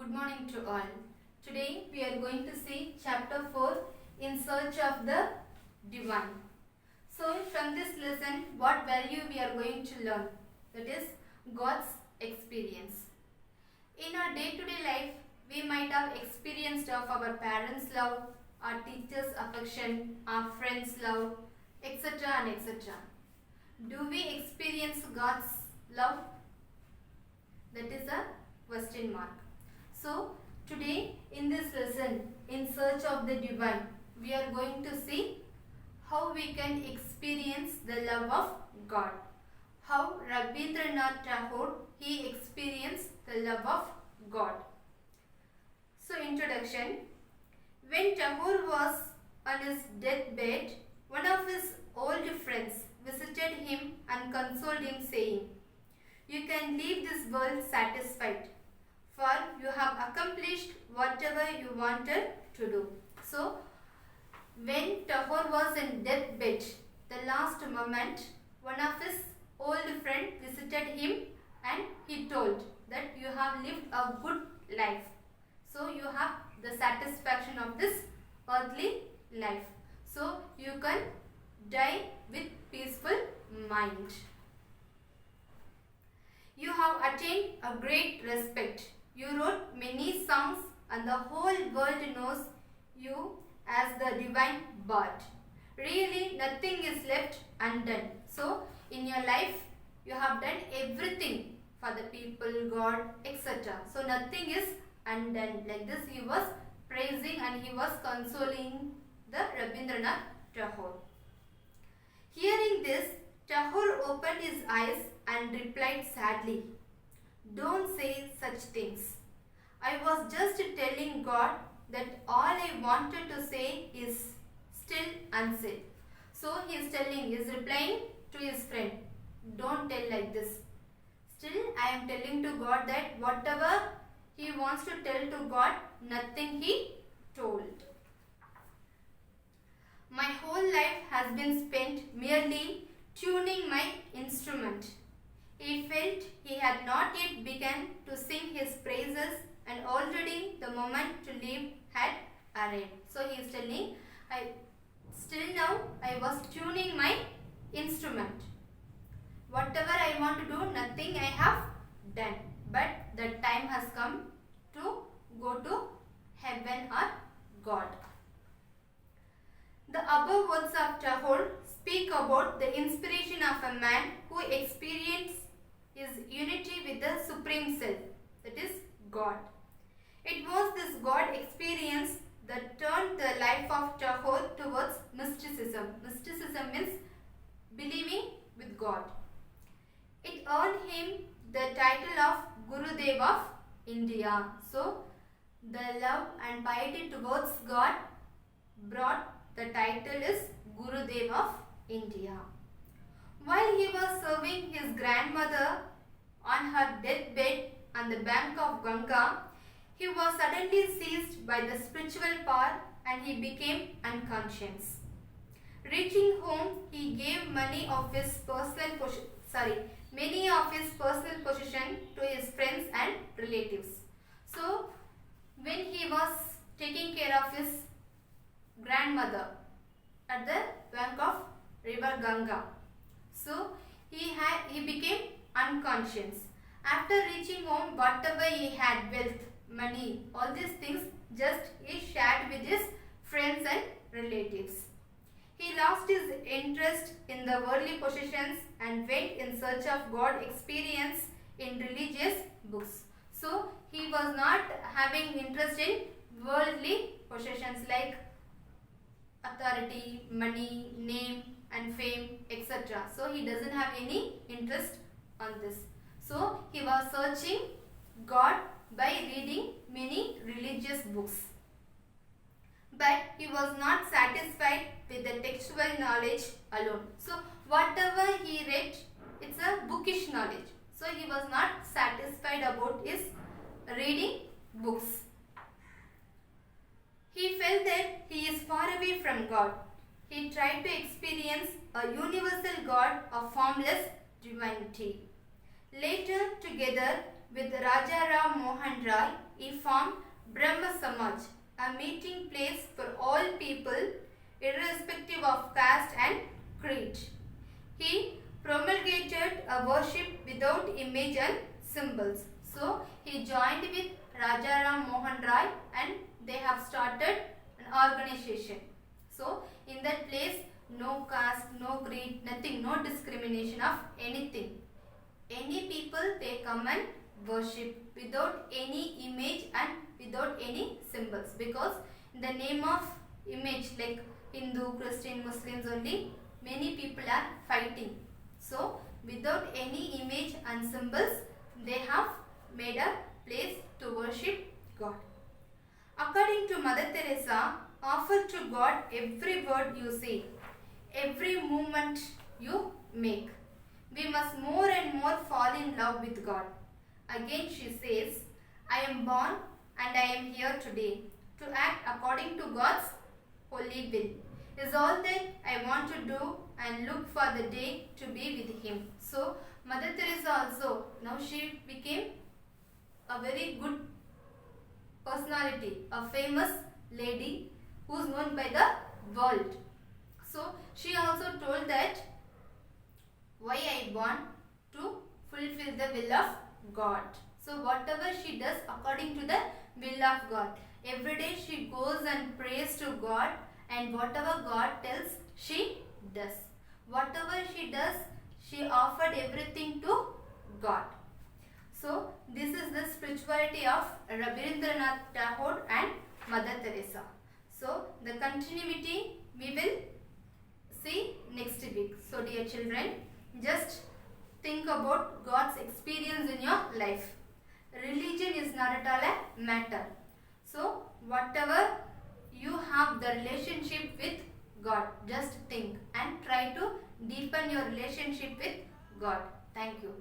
Good morning to all. Today we are going to see chapter 4 in search of the divine. So from this lesson what value we are going to learn, that is God's experience. In our day-to-day life we might have experienced of our parents' love, our teachers' affection, our friends' love, etc. and etc. Do we experience God's love? That is a question mark. So today in this lesson, in search of the divine, we are going to see how we can experience the love of God. How Rabindranath Tagore he experienced the love of God. So introduction. When Tagore was on his deathbed, one of his old friends visited him and consoled him, saying, "You can leave this world satisfied, for you have accomplished whatever you wanted to do." So, when Tagore was in deathbed, the last moment, one of his old friend visited him and he told that you have lived a good life. So, you have the satisfaction of this earthly life. So, you can die with peaceful mind. You have attained a great respect. You wrote many songs and the whole world knows you as the divine bard. Really nothing is left undone. So in your life you have done everything for the people, God, etc. So nothing is undone. Like this he was praising and he was consoling the Rabindranath Tagore. Hearing this, Tagore opened his eyes and replied sadly, "Don't say such things. I was just telling God that all I wanted to say is still unsaid." So he is replying to his friend, "Don't tell like this. Still I am telling to God that whatever he wants to tell to God, nothing he told. My whole life has been spent merely tuning my instrument." He felt he had not yet begun to sing his praises and already the moment to leave had arrived. So he is telling, still now I was tuning my instrument. Whatever I want to do, nothing I have done. But the time has come to go to heaven or God. The above words of Tagore speak about the inspiration of a man who experienced his unity with the Supreme Self, that is God. It was this God experience that turned the life of Tagore towards mysticism. Mysticism means believing with God. It earned him the title of Gurudev of India. So, the love and piety towards God brought the title is Gurudev of India. While he was serving his grandmother on her deathbed on the bank of Ganga, he was suddenly seized by the spiritual power and he became unconscious. Reaching home, he gave many of his personal possession to his friends and relatives. So, when he was taking care of his grandmother at the bank of river Ganga, so he became unconscious. After reaching home, whatever he had, wealth, money, all these things, just he shared with his friends and relatives. He lost his interest in the worldly possessions and went in search of God experience in religious books. So he was not having interest in worldly possessions like authority, money, name and fame, etc. So he doesn't have any interest on this. So he was searching God by reading many religious books. But he was not satisfied with the textual knowledge alone. So whatever he read, it's a bookish knowledge. So he was not satisfied about his reading books. He felt that he is far away from God. He tried to experience a universal God of formless divinity. Later, together with Raja Ram Mohan Rai, he formed Brahma Samaj, a meeting place for all people irrespective of caste and creed. He promulgated a worship without image and symbols. So he joined with Raja Ram Mohan Rai and they have started an organization. So in that place, no caste, no creed, nothing, no discrimination of anything. Any people they come and worship without any image and without any symbols, because in the name of image, like Hindu, Christian, Muslims only, many people are fighting. So without any image and symbols, they have made a place to worship God. According to Mother Teresa, offer to God every word you say, every movement you make. We must more and more fall in love with God. Again she says, I am born and I am here today to act according to God's holy will. Is all that I want to do and look for the day to be with Him. So Mother Teresa also, now she became a very good personality, a famous lady who is known by the world. So she also told that why I want to fulfill the will of God. So whatever she does according to the will of God. Every day she goes and prays to God, and whatever God tells, she does. Whatever she does, she offered everything to God. So this is the spirituality of Rabindranath Tagore and Mother Teresa. So the continuity we will see next week. So dear children, just think about God's experience in your life. Religion is not at all a matter. So whatever you have the relationship with God, just think and try to deepen your relationship with God. Thank you.